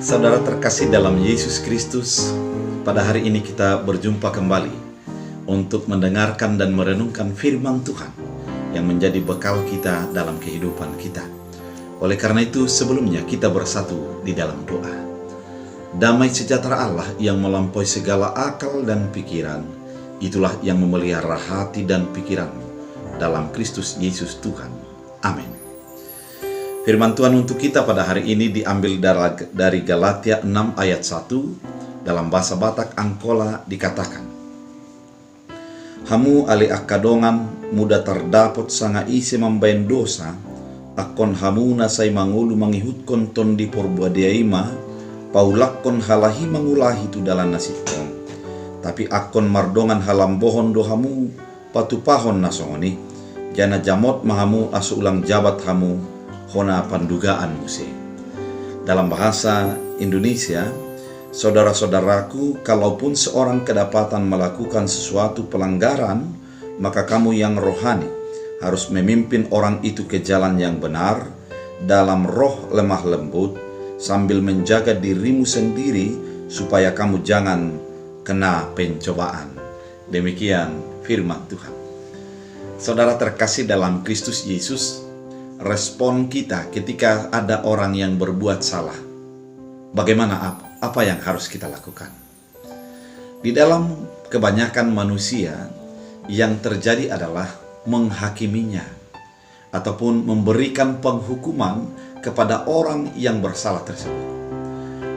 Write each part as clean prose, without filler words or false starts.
Saudara terkasih dalam Yesus Kristus, pada hari ini kita berjumpa kembali untuk mendengarkan dan merenungkan firman Tuhan yang menjadi bekal kita dalam kehidupan kita. Oleh karena itu, sebelumnya kita bersatu di dalam doa. Damai sejahtera Allah yang melampaui segala akal dan pikiran, itulah yang memelihara hati dan pikiranmu dalam Kristus Yesus Tuhan. Amin. Firman Tuhan untuk kita pada hari ini diambil dari Galatia 6 ayat 1. Dalam bahasa Batak Angkola dikatakan, Hamu ali akadongan muda terdapat sanga ise membain dosa, akon hamuna say mangulu mangihutkon ton di porbuadiaima, paulakon halahi mangulahi tu dalam nasibkon. Tapi akon mardongan halam bohon dohamu patupahon nasongoni, jana jamot mahamu asu ulang jabat hamu hona pandugaan muse. Dalam bahasa Indonesia, saudara-saudaraku, kalaupun seorang kedapatan melakukan sesuatu pelanggaran, maka kamu yang rohani harus memimpin orang itu ke jalan yang benar dalam roh lemah lembut, sambil menjaga dirimu sendiri supaya kamu jangan kena pencobaan. Demikian firman Tuhan. Saudara terkasih dalam Kristus Yesus, respon kita ketika ada orang yang berbuat salah, bagaimana apa yang harus kita lakukan? Di dalam kebanyakan manusia, yang terjadi adalah menghakiminya ataupun memberikan penghukuman kepada orang yang bersalah tersebut.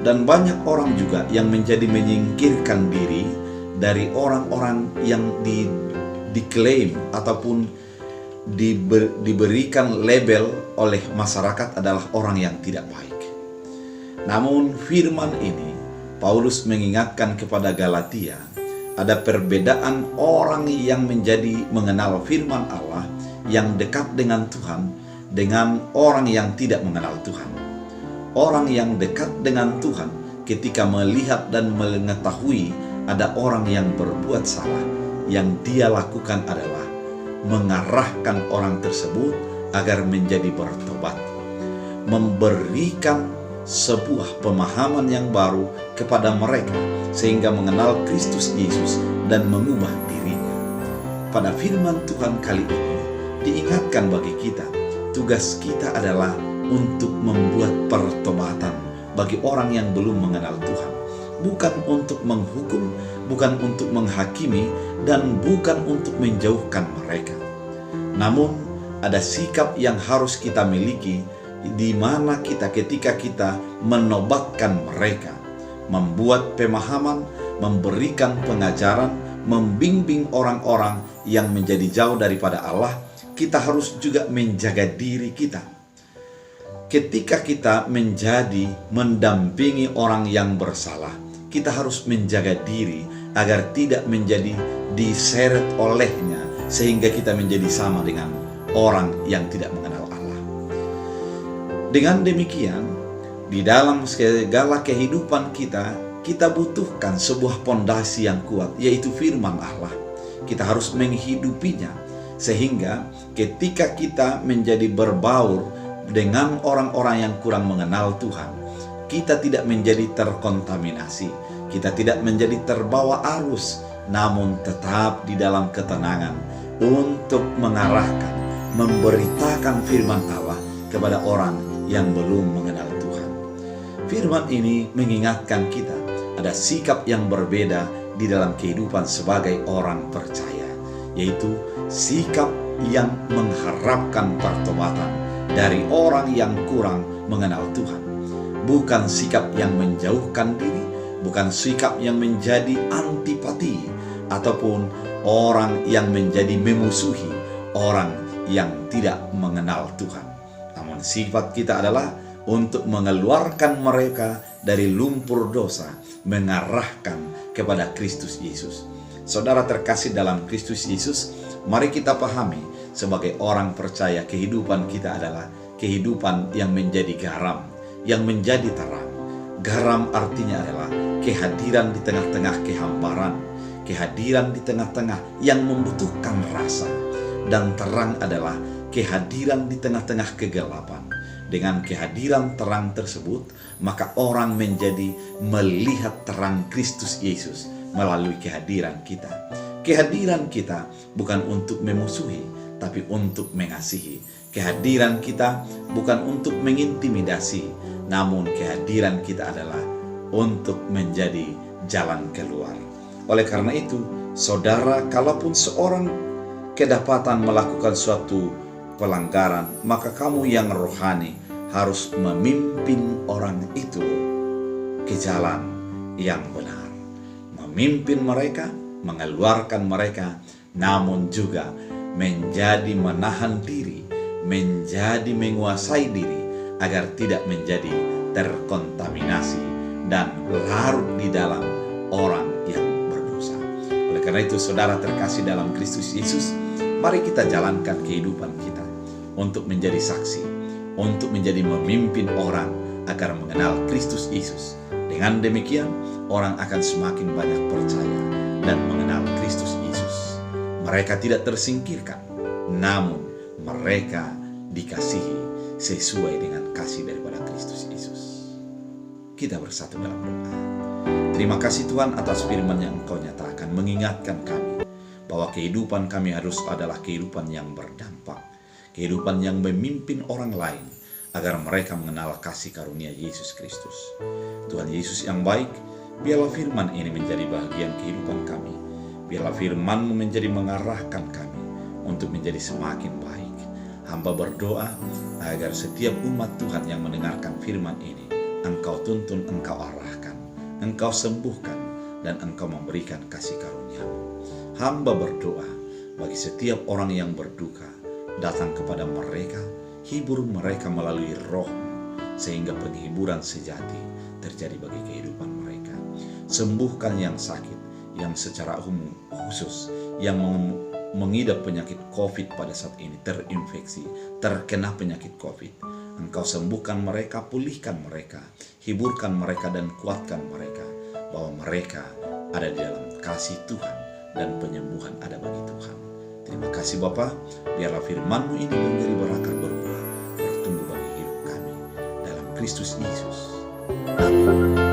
Dan banyak orang juga yang menjadi menyingkirkan diri dari orang-orang yang diklaim ataupun diberikan label oleh masyarakat adalah orang yang tidak baik. Namun firman ini, Paulus mengingatkan kepada Galatia, ada perbedaan orang yang mengenal firman Allah, yang dekat dengan Tuhan, dengan orang yang tidak mengenal Tuhan. Orang yang dekat dengan Tuhan ketika melihat dan mengetahui ada orang yang berbuat salah, yang dia lakukan adalah mengarahkan orang tersebut agar menjadi bertobat, memberikan sebuah pemahaman yang baru kepada mereka sehingga mengenal Kristus Yesus dan mengubah dirinya. Pada firman Tuhan kali ini diingatkan bagi kita, tugas kita adalah untuk membuat pertobatan bagi orang yang belum mengenal Tuhan, bukan untuk menghukum, bukan untuk menghakimi, dan bukan untuk menjauhkan mereka. Namun ada sikap yang harus kita miliki, di mana ketika kita menobatkan mereka, membuat pemahaman, memberikan pengajaran, membimbing orang-orang yang menjadi jauh daripada Allah, kita harus juga menjaga diri kita. Ketika kita mendampingi orang yang bersalah, kita harus menjaga diri agar tidak menjadi diseret olehnya, sehingga kita menjadi sama dengan orang yang tidak mengenal Allah. Dengan demikian, di dalam segala kehidupan kita butuhkan sebuah pondasi yang kuat, yaitu firman Allah. Kita harus menghidupinya, sehingga ketika kita menjadi berbaur dengan orang-orang yang kurang mengenal Tuhan, kita tidak menjadi terkontaminasi, kita tidak menjadi terbawa arus, namun tetap di dalam ketenangan untuk mengarahkan, memberitakan firman Allah kepada orang yang belum mengenal Tuhan. Firman ini mengingatkan kita ada sikap yang berbeda di dalam kehidupan sebagai orang percaya, yaitu sikap yang mengharapkan pertobatan dari orang yang kurang mengenal Tuhan. Bukan sikap yang menjauhkan diri, bukan sikap yang menjadi antipati, ataupun orang yang menjadi memusuhi orang yang tidak mengenal Tuhan. Namun sifat kita adalah untuk mengeluarkan mereka dari lumpur dosa, mengarahkan kepada Kristus Yesus. Saudara terkasih dalam Kristus Yesus, mari kita pahami sebagai orang percaya, kehidupan kita adalah kehidupan yang menjadi garam, yang menjadi terang. Garam artinya adalah kehadiran di tengah-tengah kehamparan, kehadiran di tengah-tengah yang membutuhkan rasa. Dan terang adalah kehadiran di tengah-tengah kegelapan. dengan kehadiran terang tersebut, maka orang menjadi melihat terang Kristus Yesus melalui kehadiran kita. Kehadiran kita bukan untuk memusuhi, tapi untuk mengasihi. Kehadiran kita bukan untuk mengintimidasi, namun kehadiran kita adalah untuk menjadi jalan keluar. Oleh karena itu, saudara, kalaupun seorang kedapatan melakukan suatu pelanggaran, maka kamu yang rohani harus memimpin orang itu ke jalan yang benar. Memimpin mereka, mengeluarkan mereka, namun juga menjadi menahan diri, menjadi menguasai diri agar tidak menjadi terkontaminasi dan larut di dalam orang yang berdosa. Oleh karena itu, saudara terkasih dalam Kristus Yesus, mari kita jalankan kehidupan kita untuk menjadi saksi, untuk menjadi memimpin orang agar mengenal Kristus Yesus. Dengan demikian, orang akan semakin banyak percaya dan mengenal Kristus Yesus. Mereka tidak tersingkirkan, namun mereka dikasihi sesuai dengan kasih daripada Kristus Yesus. Kita bersatu dalam doa. Terima kasih Tuhan atas firman yang Engkau nyatakan, mengingatkan kami bahwa kehidupan kami harus adalah kehidupan yang berdampak, kehidupan yang memimpin orang lain agar mereka mengenal kasih karunia Yesus Kristus. Tuhan Yesus yang baik, biarlah firman ini menjadi bagian kehidupan kami. Biarlah firman-Mu menjadi mengarahkan kami untuk menjadi semakin baik. Hamba berdoa agar setiap umat Tuhan yang mendengarkan firman ini, Engkau tuntun, Engkau arahkan, Engkau sembuhkan, dan Engkau memberikan kasih karunia-Mu. Hamba berdoa bagi setiap orang yang berduka, datang kepada mereka, hibur mereka melalui Roh-Mu, sehingga penghiburan sejati terjadi bagi kehidupan mereka. Sembuhkan yang sakit, yang secara umum khusus, yang mengidap penyakit COVID pada saat ini, terinfeksi, terkena penyakit COVID. Engkau sembuhkan mereka, pulihkan mereka, hiburkan mereka, dan kuatkan mereka, bahwa mereka ada di dalam kasih Tuhan dan penyembuhan ada bagi Tuhan. Terima kasih Bapa, biarlah firman-Mu ini menjadi berakar berbuah, bertumbuh bagi hidup kami dalam Kristus Yesus. Amin.